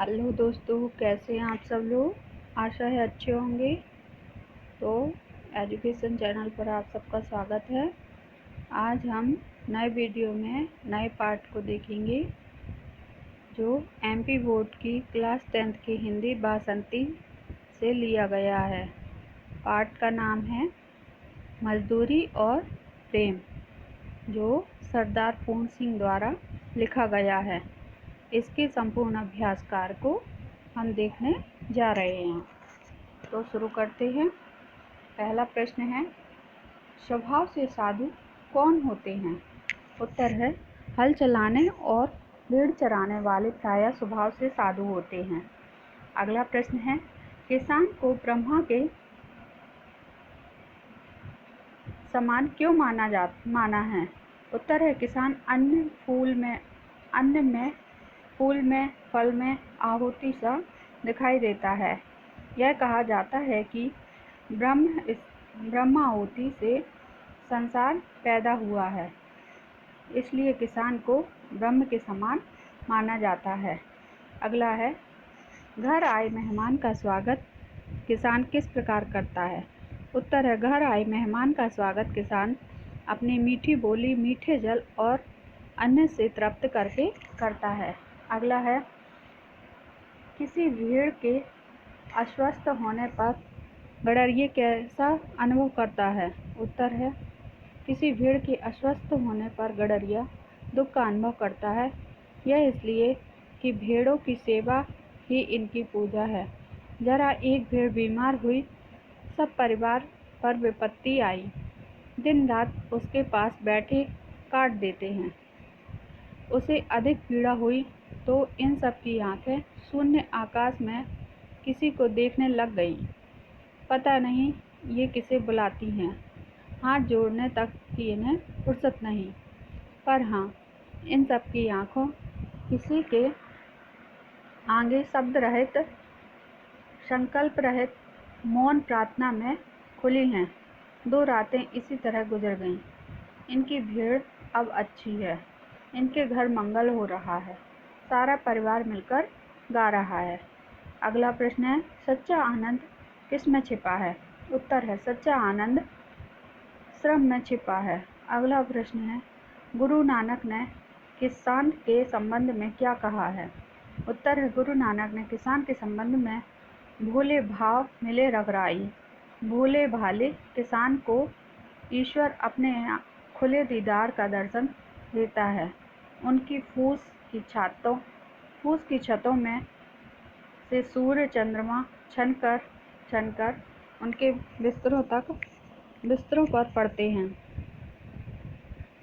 Hello दोस्तों, कैसे हैं आप सब लोग। आशा है अच्छे होंगे। तो एजुकेशन चैनल पर आप सबका स्वागत है। आज हम नए वीडियो में नए पार्ट को देखेंगे जो एमपी बोर्ड की क्लास 10th की हिंदी बासंती से लिया गया है। पार्ट का नाम है मजदूरी और प्रेम, जो सरदार पूर्ण सिंह द्वारा लिखा गया है। इसके संपूर्ण अभ्यासकार को हम देखने जा रहे हैं। तो शुरू करते हैं। पहला प्रश्न है, स्वभाव से साधु कौन होते हैं। उत्तर है, हल चलाने और भेड़ चराने वाले प्रायः स्वभाव से साधु होते हैं। अगला प्रश्न है, किसान को ब्रह्मा के समान क्यों माना है। उत्तर है, किसान अन्न में फूल में फल में आहुति सा दिखाई देता है। यह कहा जाता है कि ब्रह्माहुति से संसार पैदा हुआ है, इसलिए किसान को ब्रह्म के समान माना जाता है। अगला है, घर आए मेहमान का स्वागत किसान किस प्रकार करता है। उत्तर है, घर आए मेहमान का स्वागत किसान अपनी मीठी बोली, मीठे जल और अन्न से तृप्त करके करता है। अगला है, किसी भेड़ के अस्वस्थ होने पर गड़रिये कैसा अनुभव करता है। उत्तर है, किसी भेड़ के अस्वस्थ होने पर गड़रिया दुख का अनुभव करता है। यह इसलिए कि भेड़ों की सेवा ही इनकी पूजा है। जरा एक भेड़ बीमार हुई, सब परिवार पर विपत्ति आई, दिन रात उसके पास बैठे काट देते हैं। उसे अधिक पीड़ा हुई तो इन सब की आंखें शून्य आकाश में किसी को देखने लग गई। पता नहीं ये किसे बुलाती हैं। हाथ जोड़ने तक की इन्हें फुर्सत नहीं। पर हाँ, इन सब की आंखों किसी के आगे शब्द रहित, संकल्प रहित मौन प्रार्थना में खुली हैं। 2 रातें इसी तरह गुजर गईं। इनकी भेड़ अब अच्छी है। इनके घर मंगल हो रहा है। सारा परिवार मिलकर गा रहा है। अगला प्रश्न है, सच्चा आनंद किस में छिपा है। उत्तर है, सच्चा आनंद श्रम में छिपा है। अगला प्रश्न है, गुरु नानक ने किसान के संबंध में क्या कहा है। उत्तर है, गुरु नानक ने किसान के संबंध में भोले भाव मिले रगराई। भोले भाले किसान को ईश्वर अपने खुले दीदार का दर्शन देता है। उनकी फूस की छतों में से सूर्य चंद्रमा छनकर उनके बिस्तरों पर पड़ते हैं।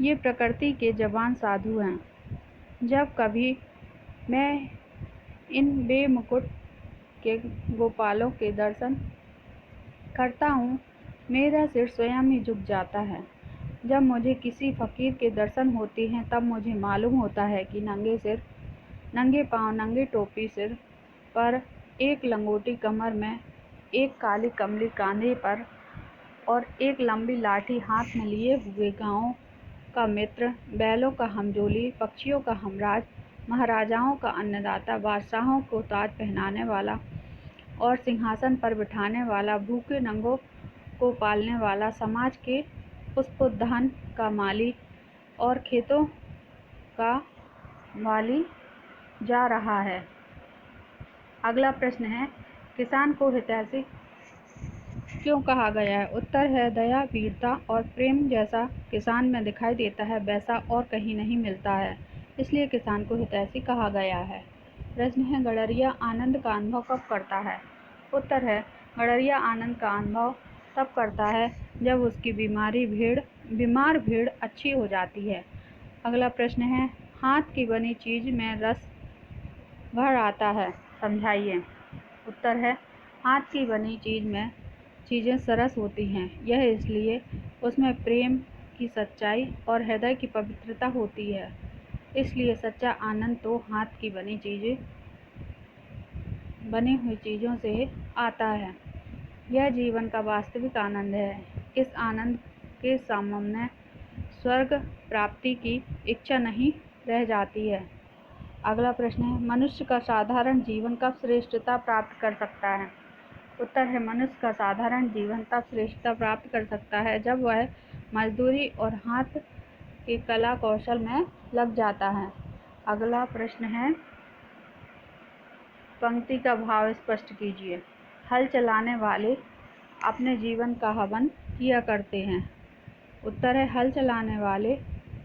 ये प्रकृति के जवान साधु हैं। जब कभी मैं इन बेमुकुट के गोपालों के दर्शन करता हूँ, मेरा सिर स्वयं ही झुक जाता है। जब मुझे किसी फकीर के दर्शन होते हैं, तब मुझे मालूम होता है कि नंगे पांव, नंगी टोपी सिर पर, एक लंगोटी कमर में, एक काली कमली कांधे पर और एक लंबी लाठी हाथ में लिए हुए गांवों का मित्र, बैलों का हमजोली, पक्षियों का हमराज, महाराजाओं का अन्नदाता, बादशाहों को ताज पहनाने वाला और सिंहासन पर बिठाने वाला, भूखे नंगों को पालने वाला, समाज के पुष्पोद्यान का माली और खेतों का वाली जा रहा है। अगला प्रश्न है, किसान को हितैषी क्यों कहा गया है। उत्तर है, दया, वीरता और प्रेम जैसा किसान में दिखाई देता है, वैसा और कहीं नहीं मिलता है, इसलिए किसान को हितैषी कहा गया है। प्रश्न है, गड़रिया आनंद का अनुभव कब करता है। उत्तर है, गड़रिया आनंद का अनुभव तब करता है जब उसकी बीमार भेड़ अच्छी हो जाती है। अगला प्रश्न है, हाथ की बनी चीज में रस भर आता है, समझाइए। उत्तर है, हाथ की बनी चीज़ें सरस होती हैं। यह इसलिए उसमें प्रेम की सच्चाई और हृदय की पवित्रता होती है, इसलिए सच्चा आनंद तो हाथ की बनी हुई चीज़ों से आता है। यह जीवन का वास्तविक आनंद है। इस आनंद के सामने स्वर्ग प्राप्ति की इच्छा नहीं रह जाती है। अगला प्रश्न है, मनुष्य का साधारण जीवन कब श्रेष्ठता प्राप्त कर सकता है? उत्तर है, मनुष्य का साधारण जीवन तब श्रेष्ठता प्राप्त कर सकता है जब वह मजदूरी और हाथ के कला कौशल में लग जाता है। अगला प्रश्न है, पंक्ति का भाव स्पष्ट कीजिए। हल चलाने वाले अपने जीवन का हवन किया करते हैं। उत्तर है, हल चलाने वाले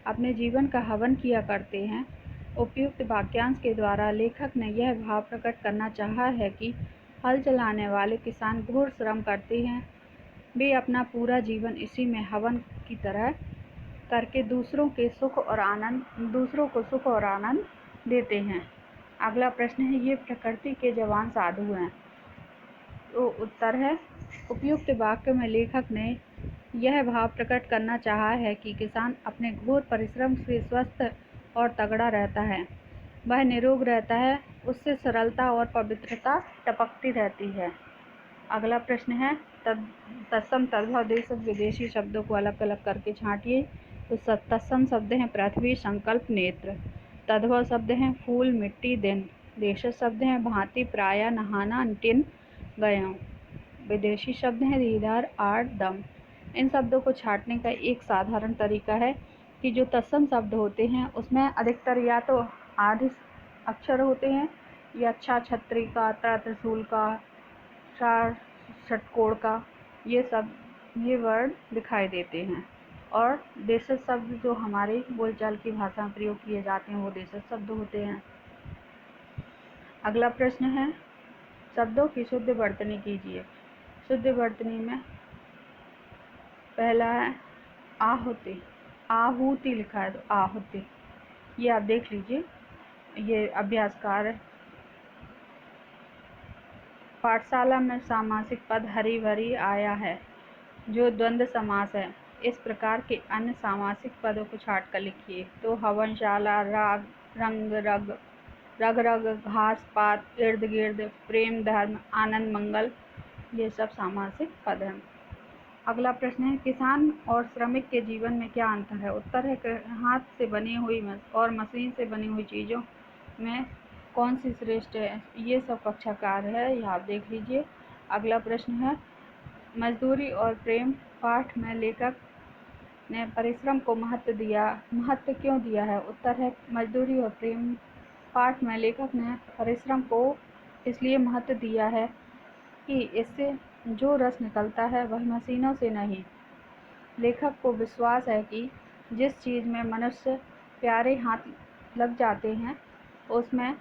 अपने जीवन का हवन किया करते हैं। उपयुक्त वाक्यांश के द्वारा लेखक ने यह भाव प्रकट करना चाहा है कि हल चलाने वाले किसान घोर श्रम करते हैं। वे अपना पूरा जीवन इसी में हवन की तरह करके दूसरों को सुख और आनंद देते हैं। अगला प्रश्न है, ये प्रकृति के जवान साधु हैं। तो उत्तर है, उपयुक्त वाक्य में लेखक ने यह भाव प्रकट करना चाहा है कि किसान अपने घोर परिश्रम से स्वस्थ और तगड़ा रहता है, वह निरोग रहता है, उससे सरलता और पवित्रता टपकती रहती है। अगला प्रश्न है, तत्सम तद्भव देशज विदेशी शब्दों को अलग अलग करके छांटिए। तो तत्सम शब्द हैं पृथ्वी, संकल्प, नेत्र। तद्भव शब्द हैं फूल, मिट्टी, दिन। देशज शब्द हैं भांति, प्राय, नहाना, टिन, गयों। विदेशी शब्द हैं दीदार, आर्ट, दम। इन शब्दों को छांटने का एक साधारण तरीका है कि जो तत्सम शब्द होते हैं उसमें अधिकतर या तो आधे अक्षर होते हैं या छा, छतरी का, त्रिशूल का, षटकोण का, ये वर्ड दिखाई देते हैं। और देशज शब्द जो हमारे बोलचाल की भाषा में प्रयोग किए जाते हैं वो देशज शब्द होते हैं। अगला प्रश्न है, शब्दों की शुद्ध वर्तनी कीजिए। शुद्ध वर्तनी में पहला है आहुति। आहुति लिखा है तो आहुति, ये आप देख लीजिए, ये अभ्यास कार्य। पाठशाला में सामासिक पद हरी भरी आया है जो द्वंद्व समास है। इस प्रकार के अन्य सामासिक पदों को छाट कर लिखिए। तो हवनशाला, राग, रंग, रग, रग रग, घास पात, इर्द गिर्द, प्रेम, धर्म, आनंद, मंगल, ये सब सामासिक पद हैं। अगला प्रश्न है, किसान और श्रमिक के जीवन में क्या अंतर है? उत्तर है, हाथ से बनी हुई और मशीन से बनी हुई चीज़ों में कौन सी श्रेष्ठ है? ये सब कक्षा कार्य है, यह आप देख लीजिए। अगला प्रश्न है, मजदूरी और प्रेम पाठ में लेखक ने परिश्रम को महत्व क्यों दिया है? उत्तर है, मजदूरी और प्रेम पाठ में लेखक ने परिश्रम को इसलिए महत्व दिया है कि इससे जो रस निकलता है वह मशीनों से नहीं। लेखक को विश्वास है कि जिस चीज़ में मनुष्य प्यारे हाथ लग जाते हैं उसमें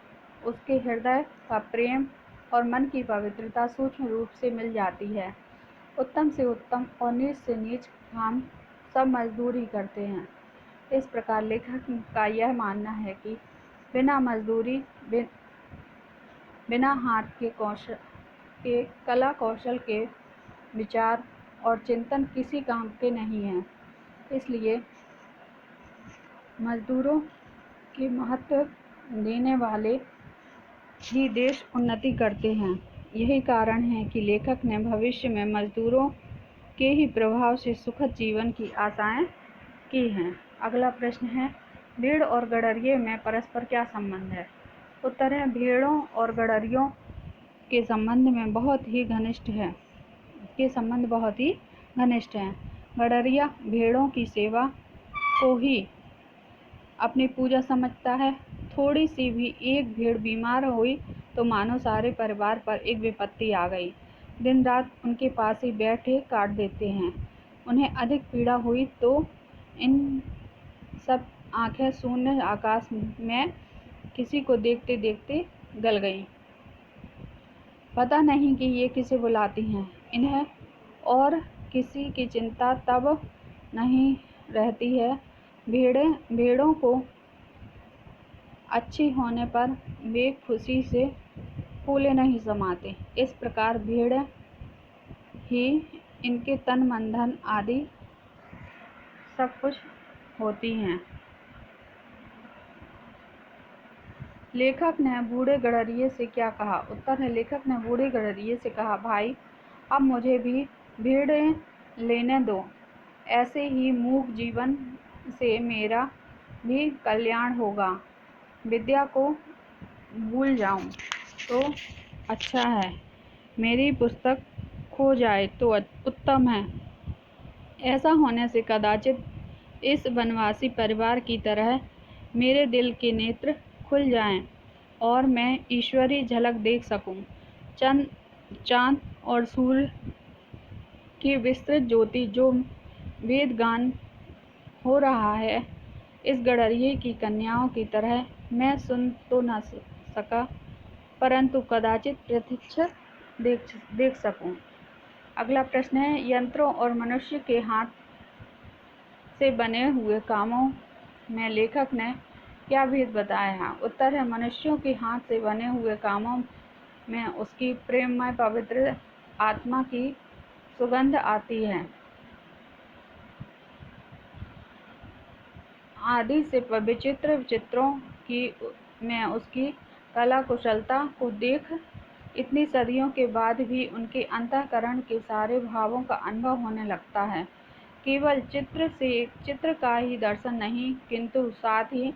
उसके हृदय का प्रेम और मन की पवित्रता सूक्ष्म रूप से मिल जाती है। उत्तम से उत्तम और नीच से नीच काम सब मजदूरी करते हैं। इस प्रकार लेखक का यह मानना है कि बिना मजदूरी, बिना हाथ के कला कौशल के विचार और चिंतन किसी काम के नहीं हैं। इसलिए मजदूरों के महत्व देने वाले ही देश उन्नति करते हैं। यही कारण है कि लेखक ने भविष्य में मजदूरों के ही प्रभाव से सुखद जीवन की आशाएं की हैं। अगला प्रश्न है, भेड़ और गडरिये में परस्पर क्या संबंध है? उत्तर है, भेड़ों और गडरियों के संबंध बहुत ही घनिष्ठ हैं। गडरिया भेड़ों की सेवा को ही अपनी पूजा समझता है। थोड़ी सी भी एक भेड़ बीमार हुई तो मानो सारे परिवार पर एक विपत्ति आ गई। दिन रात उनके पास ही बैठे काट देते हैं। उन्हें अधिक पीड़ा हुई तो इन सब आंखें शून्य आकाश में किसी को देखते देखते गल गईं। पता नहीं कि ये किसे बुलाती हैं। इन्हें और किसी की चिंता तब नहीं रहती है। भेड़ों को अच्छी होने पर वे खुशी से फूले नहीं समाते। इस प्रकार भेड़ ही इनके तन, मन, धन आदि सब कुछ होती हैं। लेखक ने बूढ़े गडरिये से क्या कहा? उत्तर है, लेखक ने बूढ़े गडरिये से कहा, भाई अब मुझे भी भेड़ें लेने दो। ऐसे ही मूक जीवन से मेरा भी कल्याण होगा। विद्या को भूल जाऊं तो अच्छा है, मेरी पुस्तक खो जाए तो उत्तम है। ऐसा होने से कदाचित इस वनवासी परिवार की तरह मेरे दिल के नेत्र खुल जाएं और मैं ईश्वरी झलक देख सकूं। चांद और सूर्य की विस्तृत ज्योति जो वेद गान हो रहा है, इस गड़रिये की कन्याओं की तरह मैं सुन तो न सका, परंतु कदाचित प्रत्यक्ष देख सकूं। अगला प्रश्न है, यंत्रों और मनुष्य के हाथ से बने हुए कामों में लेखक ने क्या भेद बताया है? उत्तर है, मनुष्यों के हाथ से बने हुए कामों में उसकी प्रेममय पवित्र आत्मा की सुगंध आती है। आदि से विचित्र चित्रों की में उसकी कला कुशलता को देख इतनी सदियों के बाद भी उनके अंतःकरण के सारे भावों का अनुभव होने लगता है। केवल चित्र से चित्र का ही दर्शन नहीं, किंतु साथ ही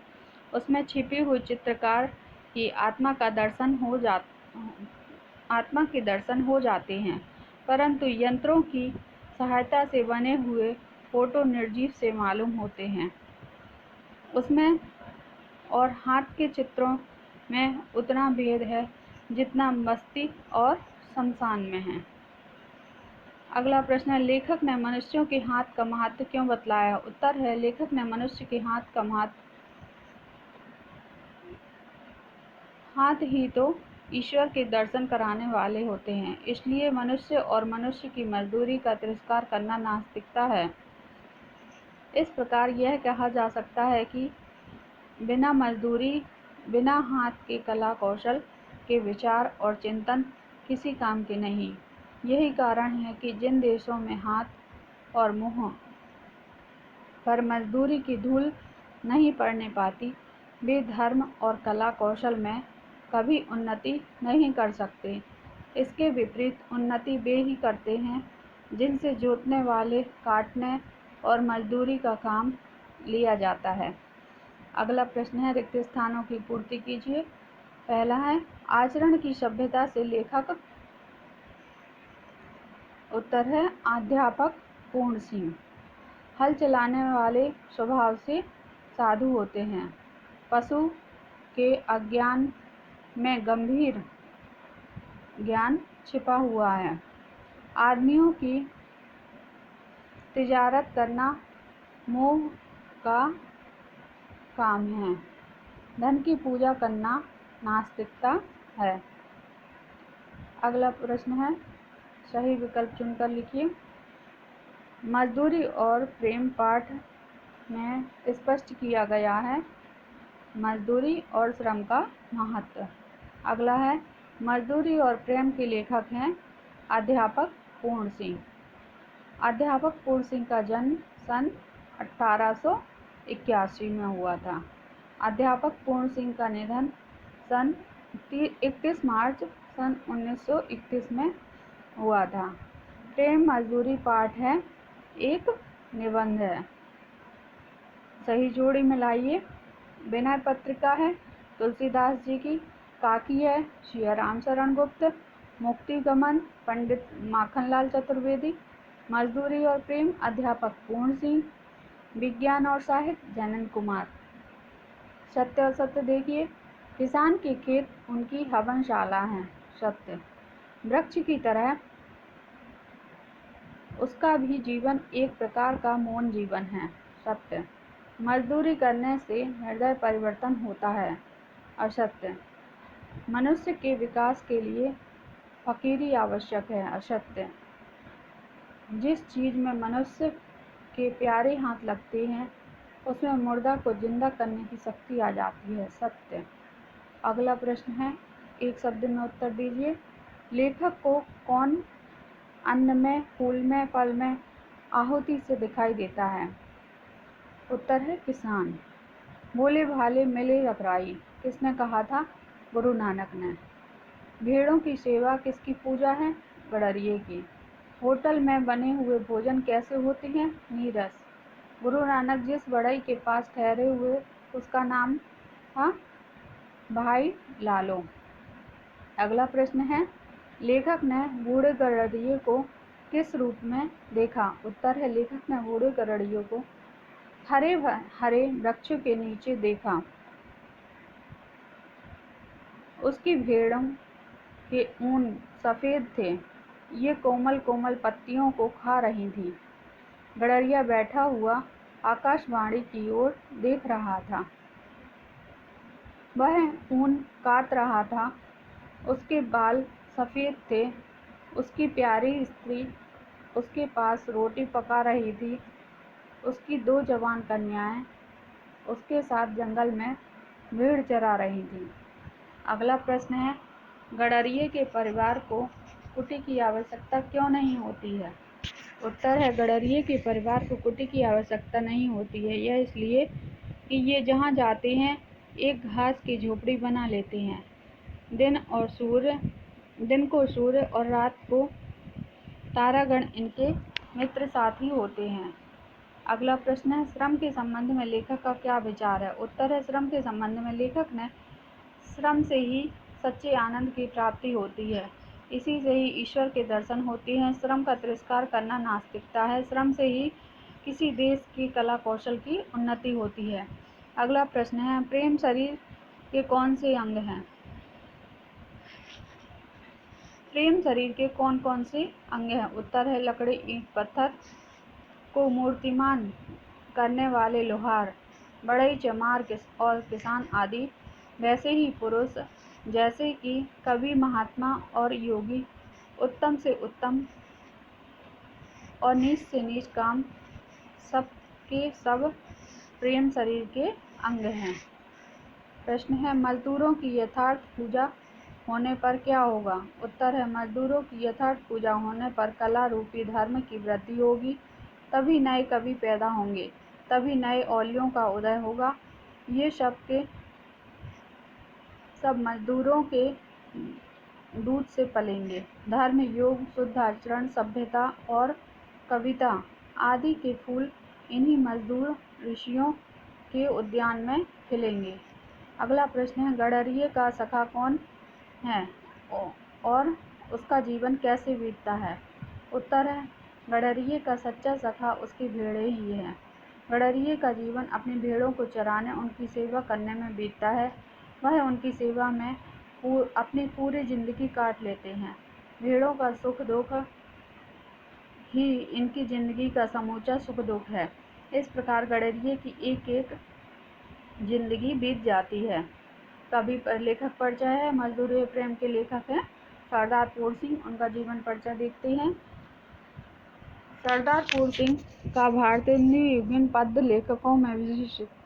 उसमें छिपी हुई चित्रकार की आत्मा के दर्शन हो जाते हैं। परंतु यंत्रों की सहायता से बने हुए फोटो निर्जीव से मालूम होते हैं। उसमें और हाथ के चित्रों में उतना भेद है जितना बस्ती और शमशान में है। अगला प्रश्न है, लेखक ने मनुष्यों के हाथ का महत्व क्यों बतलाया? उत्तर है, लेखक ने मनुष्य के हाथ ही तो ईश्वर के दर्शन कराने वाले होते हैं, इसलिए मनुष्य और मनुष्य की मजदूरी का तिरस्कार करना नास्तिकता है। इस प्रकार यह कहा जा सकता है कि बिना मजदूरी, बिना हाथ के कला कौशल के विचार और चिंतन किसी काम के नहीं। यही कारण है कि जिन देशों में हाथ और मुंह पर मजदूरी की धूल नहीं पड़ने पाती, वे धर्म और कला कौशल में कभी उन्नति नहीं कर सकते। इसके विपरीत उन्नति वे ही करते हैं जिनसे जोतने वाले, काटने और मजदूरी का काम लिया जाता है। अगला प्रश्न है, रिक्त स्थानों की पूर्ति कीजिए। पहला है, आचरण की सभ्यता से लेखक। उत्तर है, अध्यापक पूर्ण सिंह। हल चलाने वाले स्वभाव से साधु होते हैं। पशु के अज्ञान में गंभीर ज्ञान छिपा हुआ है। आदमियों की तिजारत करना मोह का काम है। धन की पूजा करना नास्तिकता है। अगला प्रश्न है, सही विकल्प चुनकर लिखिए। मजदूरी और प्रेम पाठ में स्पष्ट किया गया है मजदूरी और श्रम का महत्व। अगला है, मजदूरी और प्रेम के लेखक हैं अध्यापक पूर्ण सिंह। अध्यापक पूर्ण सिंह का जन्म सन 1881 में हुआ था। अध्यापक पूर्ण सिंह का निधन सन 31 मार्च सन 1931 में हुआ था। प्रेम मजदूरी पाठ है, एक निबंध है। सही जोड़ी मिलाइए। विनय पत्रिका है तुलसीदास जी की। काकी है सियाराम शरण गुप्त। मुक्ति गमन पंडित माखनलाल चतुर्वेदी। मजदूरी और प्रेम अध्यापक पूर्ण सिंह। विज्ञान और साहित्य जयनंद कुमार। सत्य और सत्य देखिए। किसान के खेत उनकी हवनशाला है। सत्य। वृक्ष की तरह उसका भी जीवन एक प्रकार का मौन जीवन है। सत्य। मजदूरी करने से हृदय परिवर्तन होता है। असत्य। मनुष्य के विकास के लिए फकीरी आवश्यक है। असत्य। जिस चीज में मनुष्य के प्यारे हाथ लगते हैं उसमें मुर्दा को जिंदा करने की शक्ति आ जाती है। सत्य। अगला प्रश्न है, एक शब्द में उत्तर दीजिए। लेखक को कौन अन्न में, फूल में, फल में आहुति से दिखाई देता है? उत्तर है, किसान। भोले भाले मिले रखराई किसने कहा था? गुरु नानक ने। भेड़ों की सेवा किसकी पूजा है? गडरिये की। होटल में बने हुए भोजन कैसे होते हैं? नीरस। गुरु नानक जिस बढ़ई के पास ठहरे हुए उसका नाम था? भाई लालो। अगला प्रश्न है, लेखक ने बूढ़े गडरिये को किस रूप में देखा? उत्तर है, लेखक ने बूढ़े गडरिये को हरे हरे वृक्षों के नीचे देखा। उसकी भेड़ों के ऊन सफेद थे, ये कोमल कोमल पत्तियों को खा रही थी। गडरिया बैठा हुआ आकाशवाणी की ओर देख रहा था। वह ऊन काट रहा था, उसके बाल सफेद थे। उसकी प्यारी स्त्री उसके पास रोटी पका रही थी। उसकी 2 जवान कन्याएं उसके साथ जंगल में भेड़ चरा रही थीं। अगला प्रश्न है, गडरिये के परिवार को कुटी की आवश्यकता क्यों नहीं होती है? उत्तर है, गडरिये के परिवार को कुटी की आवश्यकता नहीं होती है। यह इसलिए कि ये जहाँ जाते हैं एक घास की झोपड़ी बना लेते हैं। दिन को सूर्य और रात को तारागण इनके मित्र साथी होते हैं। अगला प्रश्न है, श्रम के संबंध में लेखक का क्या विचार है? उत्तर है, श्रम के संबंध में लेखक ने श्रम से ही सच्चे आनंद की प्राप्ति होती है, इसी से ही ईश्वर के दर्शन होते हैं। श्रम का तिरस्कार करना नास्तिकता है। श्रम से ही किसी देश की कला कौशल की उन्नति होती है। अगला प्रश्न है, प्रेम शरीर के कौन से अंग हैं? प्रेम शरीर के कौन कौन से अंग हैं? उत्तर है, लकड़ी, ईंट, पत्थर को मूर्तिमान करने वाले लोहार, बढ़ई, चमार और किसान आदि। वैसे ही पुरुष, जैसे कि कवि, महात्मा और योगी, उत्तम से उत्तम और नीच से नीच काम, सब के सब प्रेम शरीर के अंग हैं। प्रश्न है, मजदूरों की यथार्थ पूजा होने पर क्या होगा? उत्तर है, मजदूरों की यथार्थ पूजा होने पर कला रूपी धर्म की वृद्धि होगी। तभी नए कवि पैदा होंगे, तभी नए औलियों का उदय होगा। ये सब के सब मजदूरों के दूध से पलेंगे। धर्म, योग, शुद्ध आचरण, सभ्यता और कविता आदि के फूल इन्हीं मजदूर ऋषियों के उद्यान में खिलेंगे। अगला प्रश्न है, गडरिये का सखा कौन है और उसका जीवन कैसे बीतता है? उत्तर है, गडरिये का सच्चा सखा उसकी भेड़ें ही हैं। गडरिये का जीवन अपनी भेड़ों को चराने, उनकी सेवा करने में बीतता है। वह उनकी सेवा में अपनी पूरी जिंदगी काट लेते हैं। भेड़ों का सुख दुख ही इनकी जिंदगी का समूचा सुख दुख है। इस प्रकार गडरिये की एक एक जिंदगी बीत जाती है। कवि पर लेखक परिचय है। मजदूरी प्रेम के लेखक हैं सरदार पूर्ण सिंह। उनका जीवन परिचय देखते हैं। सरदार पूर्ण सिंह का भारतीय विभिन्न पद्य लेखकों में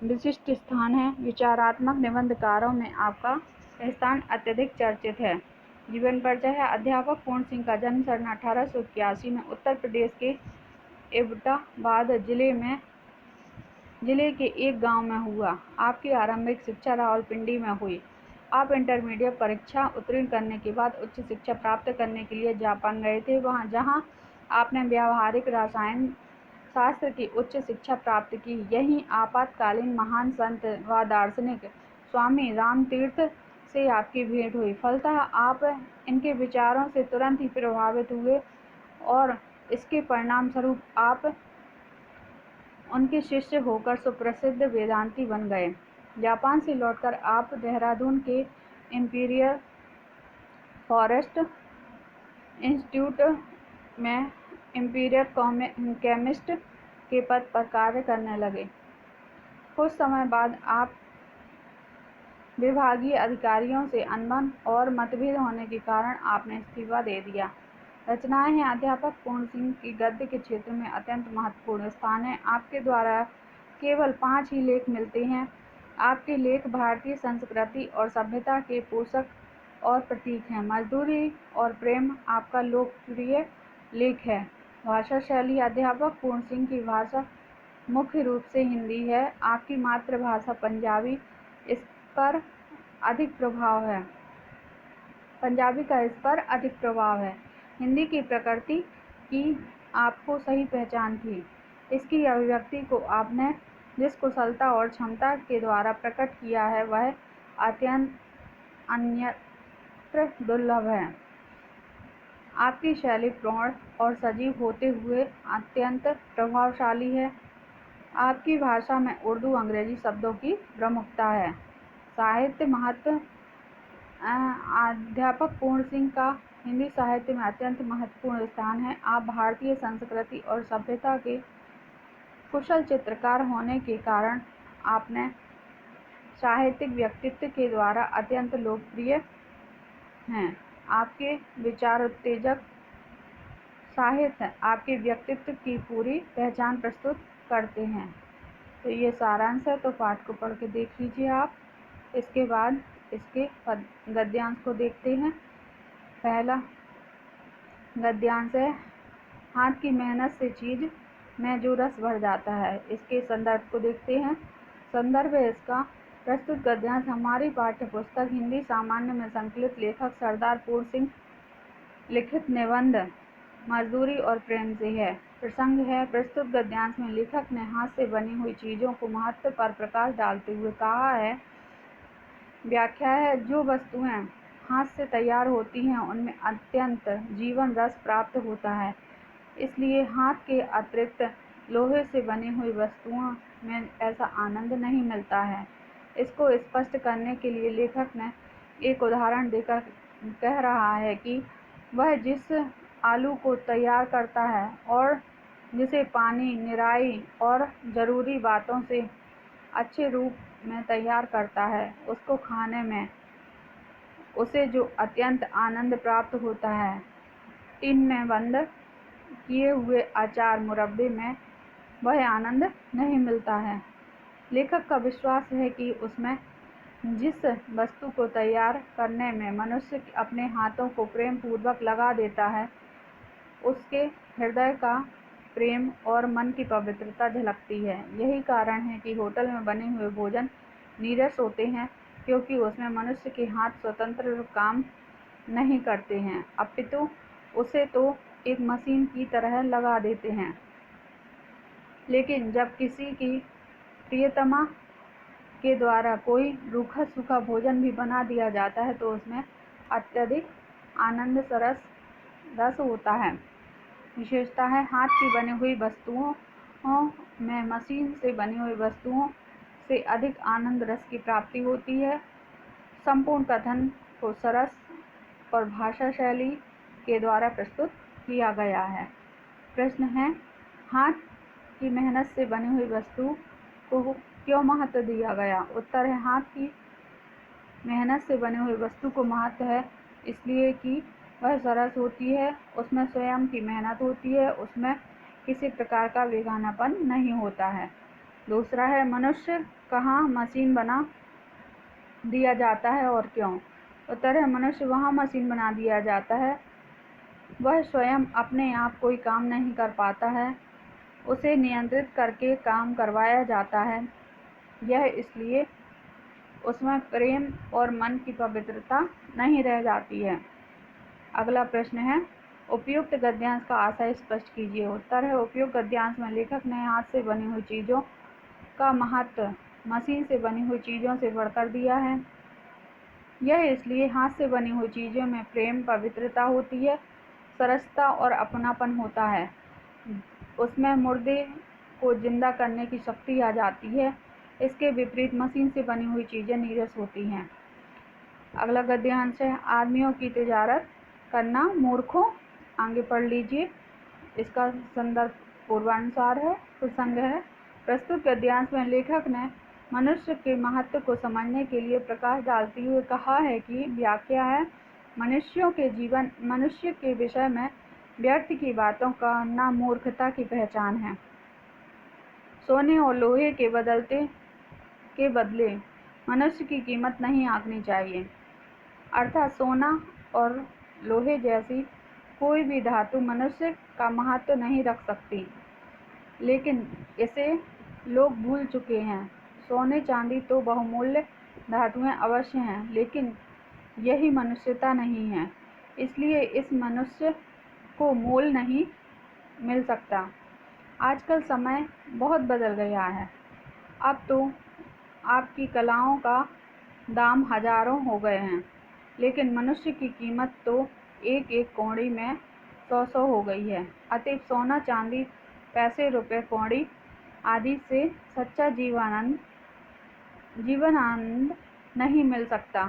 विशिष्ट स्थान है। विचारात्मक निबंधकारों में आपका स्थान अत्यधिक चर्चित है। जीवन परिचय है। अध्यापक पूर्ण सिंह का जन्म सन 1881 में उत्तर प्रदेश के एबटाबाद जिले के एक गांव में हुआ। आपकी आरंभिक शिक्षा रावलपिंडी में हुई। आप इंटरमीडिएट परीक्षा उत्तीर्ण करने के बाद उच्च शिक्षा प्राप्त करने के लिए जापान गए थे, जहां आपने व्यावहारिक रसायन शास्त्र की उच्च शिक्षा प्राप्त की। यहीं आपातकालीन महान संत व दार्शनिक स्वामी रामतीर्थ से आपकी भेंट हुई। फलतः आप इनके विचारों से तुरंत ही प्रभावित हुए और इसके परिणाम स्वरूप आप उनके शिष्य होकर सुप्रसिद्ध वेदांती बन गए। जापान से लौटकर आप देहरादून के इंपीरियल फॉरेस्ट इंस्टीट्यूट में इंपीरियल केमिस्ट के पद पर कार्य करने लगे। कुछ समय बाद आप विभागीय अधिकारियों से अनबन और मतभेद होने के कारण आपने इस्तीफा दे दिया। रचनाएं हैं। अध्यापक पूर्ण सिंह की गद्य के क्षेत्र में अत्यंत महत्वपूर्ण स्थान है। आपके द्वारा केवल 5 ही लेख मिलते हैं। आपके लेख भारतीय संस्कृति और सभ्यता के पोषक और प्रतीक हैं। मजदूरी और प्रेम आपका लोकप्रिय लेख है। भाषा शैली। अध्यापक पूर्ण सिंह की भाषा मुख्य रूप से हिंदी है। आपकी मातृभाषा पंजाबी पंजाबी का इस पर अधिक प्रभाव है। हिंदी की प्रकृति की आपको सही पहचान थी। इसकी अभिव्यक्ति को आपने जिस कुशलता और क्षमता के द्वारा प्रकट किया है, वह अन्यत्र दुर्लभ है। आपकी शैली प्रौढ़ और सजीव होते हुए अत्यंत प्रभावशाली है। आपकी भाषा में उर्दू अंग्रेजी शब्दों की प्रमुखता है। साहित्य महत्व अध्यापक पूर्ण सिंह का हिंदी साहित्य में अत्यंत महत्वपूर्ण स्थान है। आप भारतीय संस्कृति और सभ्यता के कुशल चित्रकार होने के कारण आपने साहित्यिक व्यक्तित्व के द्वारा अत्यंत लोकप्रिय हैं। आपके विचार उत्तेजक साहित्य आपके व्यक्तित्व की पूरी पहचान प्रस्तुत करते हैं। तो ये सारांश है, तो पाठ को पढ़ के देख लीजिए आप। इसके बाद इसके गद्यांश को देखते हैं। पहला गद्यांश है, हाथ की मेहनत से चीज में जो रस भर जाता है। इसके संदर्भ को देखते हैं। संदर्भ है इसका, प्रस्तुत गद्यांश हमारी पाठ्य पुस्तक हिंदी सामान्य में संकलित लेखक सरदार पूर्ण सिंह लिखित निबंध मजदूरी और प्रेम से है। प्रसंग है, प्रस्तुत गद्यांश में लेखक ने हाथ से बनी हुई चीजों को महत्व पर प्रकाश डालते हुए कहा है। व्याख्या है, जो वस्तुएं हाथ से तैयार होती हैं उनमें अत्यंत जीवन रस प्राप्त होता है, इसलिए हाथ के अतिरिक्त लोहे से बनी हुई वस्तुओं में ऐसा आनंद नहीं मिलता है। इसको स्पष्ट करने के लिए लेखक ने एक उदाहरण देकर कह रहा है कि वह जिस आलू को तैयार करता है और जिसे पानी, निराई और ज़रूरी बातों से अच्छे रूप में तैयार करता है, उसको खाने में उसे जो अत्यंत आनंद प्राप्त होता है, टिन में बंद किए हुए अचार मुरब्बे में वह आनंद नहीं मिलता है। लेखक का विश्वास है कि उसमें जिस वस्तु को तैयार करने में मनुष्य अपने हाथों को प्रेम पूर्वक लगा देता है, उसके हृदय का प्रेम और मन की पवित्रता झलकती है। यही कारण है कि होटल में बने हुए भोजन नीरस होते हैं, क्योंकि उसमें मनुष्य के हाथ स्वतंत्र काम नहीं करते हैं, अपितु उसे तो एक मशीन की तरह लगा देते हैं। लेकिन जब किसी की प्रियतमा के द्वारा कोई रूखा सूखा भोजन भी बना दिया जाता है तो उसमें अत्यधिक आनंद रस होता है। विशेषता है, हाथ की बनी हुई वस्तुओं में मशीन से बनी हुई वस्तुओं से अधिक आनंद रस की प्राप्ति होती है। संपूर्ण कथन को सरस और भाषा शैली के द्वारा प्रस्तुत किया गया है। प्रश्न है, हाथ की मेहनत से बनी हुई वस्तु को क्यों महत्व दिया गया? उत्तर है, हाथ की मेहनत से बनी हुई वस्तु को महत्व है इसलिए कि वह सरस होती है, उसमें स्वयं की मेहनत होती है, उसमें किसी प्रकार का बेगानापन नहीं होता है। दूसरा है, मनुष्य कहाँ मशीन बना दिया जाता है और क्यों? उत्तर है, मनुष्य वहाँ मशीन बना दिया जाता है, वह स्वयं अपने आप कोई काम नहीं कर पाता है, उसे नियंत्रित करके काम करवाया जाता है। यह इसलिए उसमें प्रेम और मन की पवित्रता नहीं रह जाती है। अगला प्रश्न है, उपयुक्त गद्यांश का आशय स्पष्ट कीजिए। उत्तर है, उपयुक्त गद्यांश में लेखक ने हाथ से बनी हुई चीज़ों का महत्व मशीन से बनी हुई चीज़ों से बढ़कर दिया है। यह इसलिए हाथ से बनी हुई चीज़ों में प्रेम, पवित्रता होती है, सरसता और अपनापन होता है, उसमें मुर्दे को जिंदा करने की शक्ति आ जाती है। इसके विपरीत मशीन से बनी हुई चीज़ें नीरस होती हैं। अगला गद्यांश है, आदमियों की तिजारत करना मूर्खों। आगे पढ़ लीजिए। इसका संदर्भ पूर्वानुसार है। प्रसंग है, प्रस्तुत गद्यांश में लेखक ने मनुष्य के महत्व को समझने के लिए प्रकाश डालते हुए कहा है कि व्याख्या है, मनुष्य के विषय में व्यर्थ की बातों करना मूर्खता की पहचान है। सोने और लोहे के बदले मनुष्य की कीमत नहीं आंकनी चाहिए। अर्थात सोना और लोहे जैसी कोई भी धातु मनुष्य का महत्व नहीं रख सकती, लेकिन इसे लोग भूल चुके हैं। सोने चांदी तो बहुमूल्य धातुएं अवश्य हैं, लेकिन यही मनुष्यता नहीं है, इसलिए इस मनुष्य को मोल नहीं मिल सकता। आजकल समय बहुत बदल गया है, अब तो आपकी कलाओं का दाम हजारों हो गए हैं। लेकिन मनुष्य की कीमत तो एक एक कौड़ी में 100 हो गई है। अतएव सोना चांदी पैसे रुपए कौड़ी आदि से सच्चा जीवनानंद नहीं मिल सकता।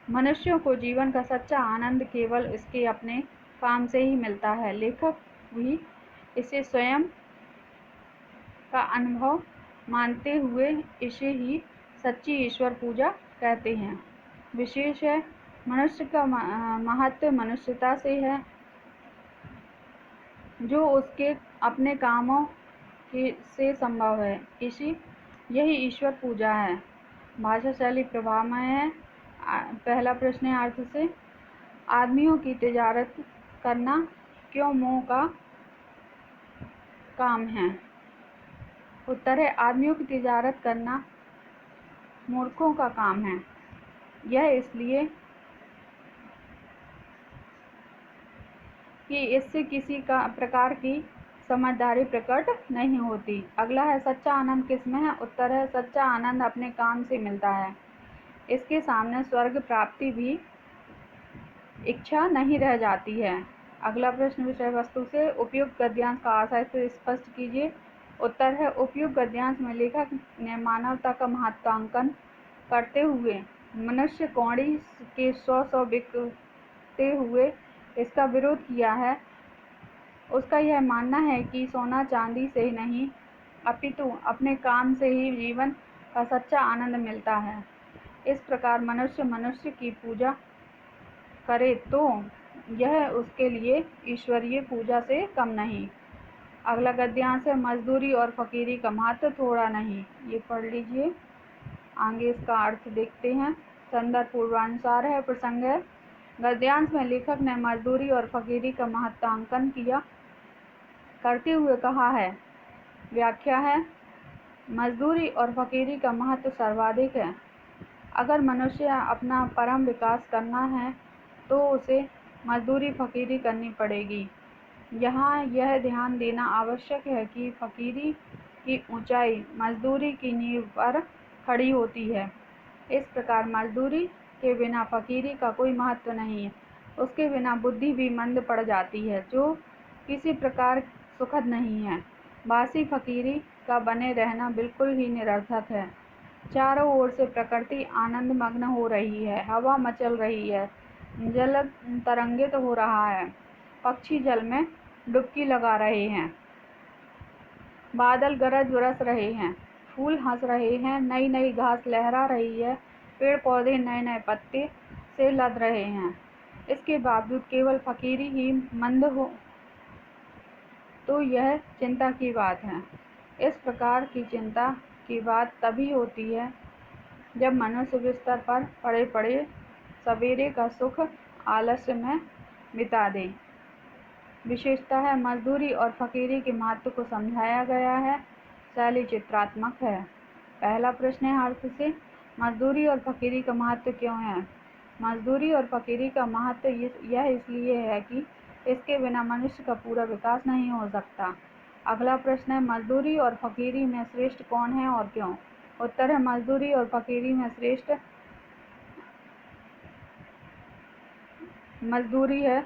मनुष्यों को जीवन का सच्चा आनंद केवल इसके अपने काम से ही मिलता है। लेखक भी इसे स्वयं का अनुभव मानते हुए इसे ही सच्ची ईश्वर पूजा कहते हैं। विशेष है मनुष्य का महत्व मनुष्यता से है, जो उसके अपने कामों से संभव है। यही ईश्वर पूजा है। भाषा शैली प्रभावमय है। पहला प्रश्न है अर्थ से, आदमियों की तिजारत करना क्यों मोह का काम है? उत्तर है, आदमियों की तिजारत करना मूर्खों का काम है। यह इसलिए कि इससे किसी प्रकार की समझदारी प्रकट नहीं होती। अगला है, सच्चा आनंद किसमें है? उत्तर है, सच्चा आनंद अपने काम से मिलता है। इसके सामने स्वर्ग प्राप्ति भी इच्छा नहीं रह जाती है। अगला प्रश्न विषय वस्तु से, उपयुक्त गद्यांश का आशय से स्पष्ट कीजिए। उत्तर है, उपयुक्त गद्यांश में लेखक ने मानवता का महत्वांकन करते हुए मनुष्य कौड़ी के 100 बिकते हुए इसका विरोध किया है। उसका यह मानना है कि सोना चांदी से नहीं अपितु अपने काम से ही जीवन का सच्चा आनंद मिलता है। इस प्रकार मनुष्य की पूजा करे तो यह उसके लिए ईश्वरीय पूजा से कम नहीं। अगला गद्यांश है, मजदूरी और फकीरी का महत्व थोड़ा नहीं। ये पढ़ लीजिए, आगे इसका अर्थ देखते हैं। संदर्भ पूर्वानुसार है, प्रसंग है। गद्यांश में लेखक ने मजदूरी और फकीरी का महत्वांकन करते हुए कहा है। व्याख्या है, मजदूरी और फकीरी का महत्व सर्वाधिक है। अगर मनुष्य अपना परम विकास करना है तो उसे मजदूरी फकीरी करनी पड़ेगी। यहाँ यह ध्यान देना आवश्यक है कि फकीरी की ऊंचाई मजदूरी की नींव पर खड़ी होती है। इस प्रकार मजदूरी के बिना फकीरी का कोई महत्व नहीं है। उसके बिना बुद्धि भी मंद पड़ जाती है, जो किसी प्रकार सुखद नहीं है। बासी फकीरी का बने रहना बिल्कुल ही निरर्थक है। चारों ओर से प्रकृति आनंद मग्न हो रही है, हवा मचल रही है, जल तरंगित हो रहा है, पक्षी जल में डुबकी लगा रहे हैं, बादल गरज बरस रहे हैं, फूल हंस रहे हैं, नई नई घास लहरा रही है, पेड़ पौधे नए नए पत्ते से लद रहे हैं। इसके बावजूद केवल फकीरी ही मंद हो तो यह चिंता की बात है। इस प्रकार की चिंता की बात तभी होती है जब मनुष्य बिस्तर पर पड़े पड़े सवेरे का सुख आलस्य में बिता दे। विशेषता है, मजदूरी और फकीरी के महत्व को समझाया गया है। शैली चित्रात्मक है। पहला प्रश्न है अर्थ से, मजदूरी और फकीरी का महत्व क्यों है? मजदूरी और फकीरी का महत्व यह इसलिए है कि इसके बिना मनुष्य का पूरा विकास नहीं हो सकता। अगला प्रश्न है, मजदूरी और फकीरी में श्रेष्ठ कौन है और क्यों? उत्तर है, मजदूरी और फकीरी में श्रेष्ठ मजदूरी है।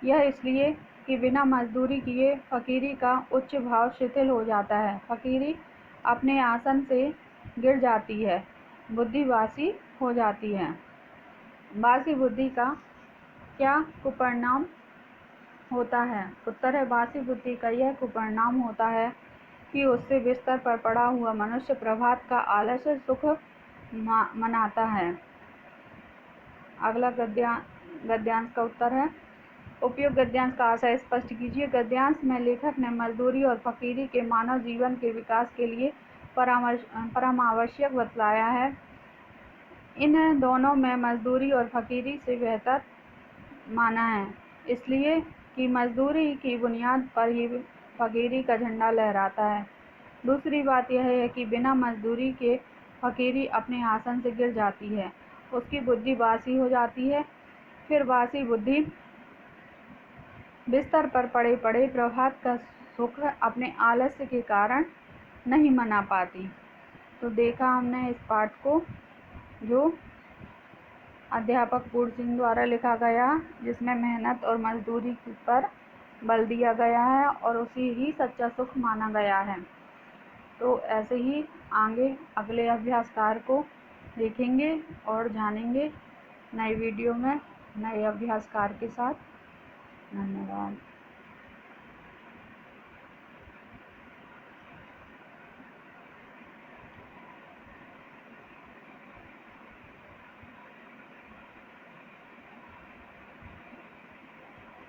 यह इसलिए कि बिना मजदूरी किए फकीरी का उच्च भाव शिथिल हो जाता है। फकीरी अपने आसन से गिर जाती है, बुद्धि बासी हो जाती है। बासी बुद्धि का क्या कुपरिणाम होता है? उत्तर है, बासी बुद्धि का यह कुपरिणाम होता है कि उससे बिस्तर पर पड़ा हुआ मनुष्य प्रभात का आलस्य सुख मनाता है। अगला गद्यांश का उत्तर है, उपयुक्त गद्यांश का आशय स्पष्ट कीजिए। गद्यांश में लेखक ने मजदूरी और फकीरी के मानव जीवन के विकास के लिए परम आवश्यक बतलाया है। इन दोनों में मजदूरी और फकीरी से बेहतर माना है, इसलिए कि मजदूरी की बुनियाद पर ही फकीरी का झंडा लहराता है। दूसरी बात यह है कि बिना मजदूरी के फकीरी अपने आसन से गिर जाती है, उसकी बुद्धि बासी हो जाती है। फिर बासी बुद्धि बिस्तर पर पड़े पड़े प्रभात का सुख अपने आलस्य के कारण नहीं मना पाती। तो देखा हमने इस पाठ को, जो अध्यापक पूर्ण सिंह द्वारा लिखा गया, जिसमें मेहनत और मजदूरी पर बल दिया गया है और उसी ही सच्चा सुख माना गया है। तो ऐसे ही आगे अगले अभ्यासकार को देखेंगे और जानेंगे नए वीडियो में नए अभ्यासकार के साथ। धन्यवाद।